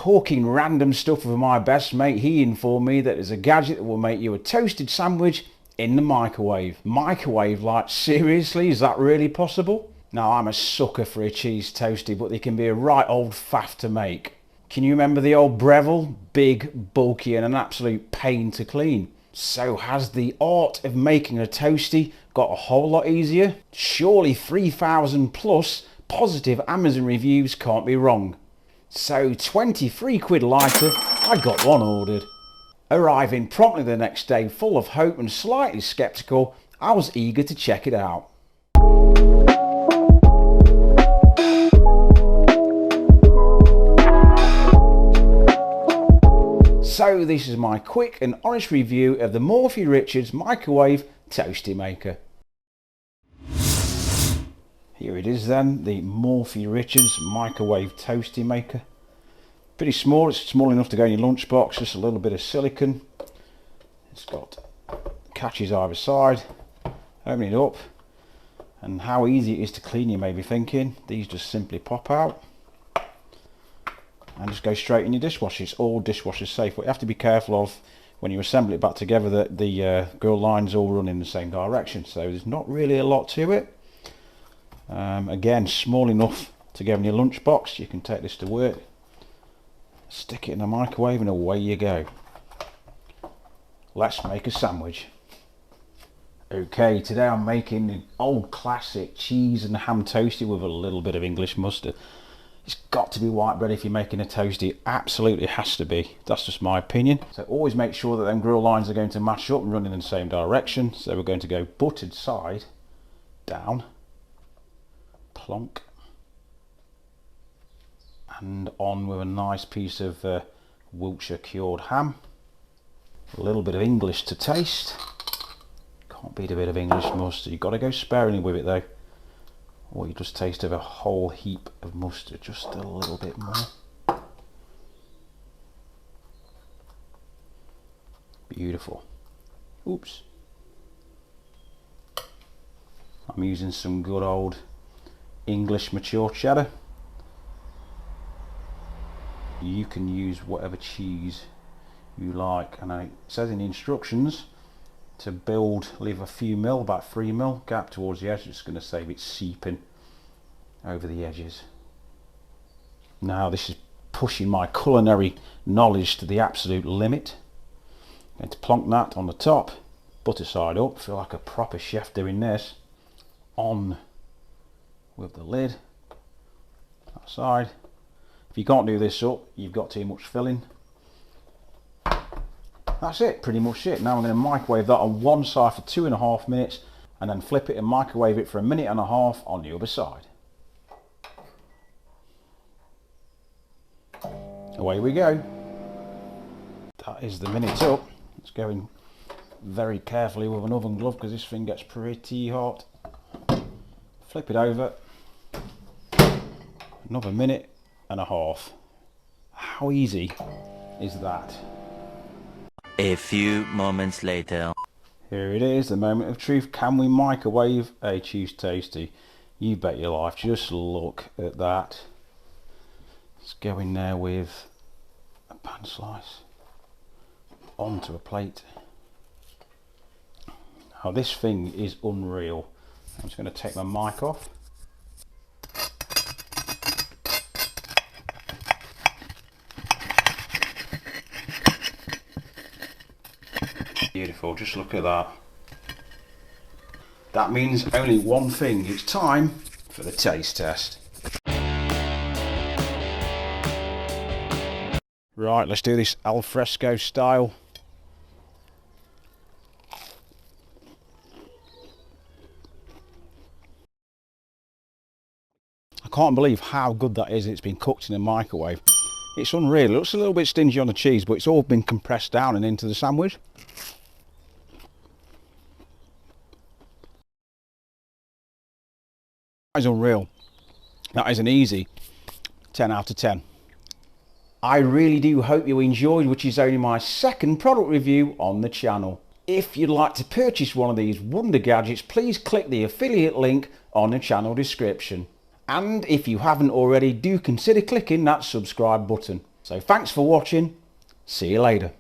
talking random stuff with my best mate, he informed me that there's a gadget that will make you a toasted sandwich in the microwave. Microwave, like, seriously, is that really possible? Now, I'm a sucker for a cheese toastie, but they can be a right old faff to make. Can you remember the old Breville? Big, bulky and an absolute pain to clean. So has the art of making a toastie got a whole lot easier? Surely 3,000 plus positive Amazon reviews can't be wrong. So 23 quid lighter, I got one ordered. Arriving promptly the next day full of hope and slightly sceptical, I was eager to check it out. So this is my quick and honest review of the Morphy microwave toastie maker. Here it is then, the Morphy microwave toastie maker. Pretty small, it's small enough to go in your lunchbox, just a little bit of silicone. It's got catches either side. Open it up, and how easy it is to clean, you may be thinking. These just simply pop out and just go straight in your dishwasher. It's all dishwasher safe, but you have to be careful of when you assemble it back together that the grill lines all run in the same direction. So there's not really a lot to it. Again, small enough to go in your lunchbox. You can take this to work, stick it in the microwave, and away you go. Let's make a sandwich. Okay, today I'm making the old classic cheese and ham toastie with a little bit of English mustard. It's got to be white bread if you're making a toastie. It absolutely has to be. That's just my opinion. So always make sure that them grill lines are going to match up and run in the same direction. So we're going to go buttered side down, plonk, and on with a nice piece of Wiltshire cured ham. A little bit of English to taste. Can't beat a bit of English mustard. You've got to go sparingly with it though, or you just taste of a whole heap of mustard, just a little bit more. Beautiful. Oops. I'm using some good old English mature cheddar. You can use whatever cheese you like, and it says in the instructions to leave a few mil, about 3 mil gap towards the edge. It's going to save it seeping over the edges. Now this is pushing my culinary knowledge to the absolute limit. I'm going to plonk that on the top, butter side up, feel like a proper chef doing this. On with the lid, that side. If you can't do this up, you've got too much filling. That's it, pretty much it. Now I'm going to microwave that on one side for 2.5 minutes, and then flip it and microwave it for 1.5 minutes on the other side. Away we go. That is the minute up. It's going very carefully with an oven glove because this thing gets pretty hot. Flip it over. Another 1.5 minutes. How easy is that? A few moments later. Here it is, the moment of truth. Can we microwave a cheese toastie? You bet your life. Just look at that. Let's go in there with a pan slice onto a plate. Now this thing is unreal. I'm just going to take my mic off. Beautiful, just look at that. That means only one thing. It's time for the taste test. Right, let's do this al fresco style. I can't believe how good that is. It's been cooked in a microwave. It's unreal. It looks a little bit stingy on the cheese, but it's all been compressed down and into the sandwich. That is unreal. That is an easy 10 out of 10. I really do hope you enjoyed, which is only my second product review on the channel. If you'd like to purchase one of these wonder gadgets, please click the affiliate link on the channel description. And if you haven't already, do consider clicking that subscribe button. So thanks for watching. See you later.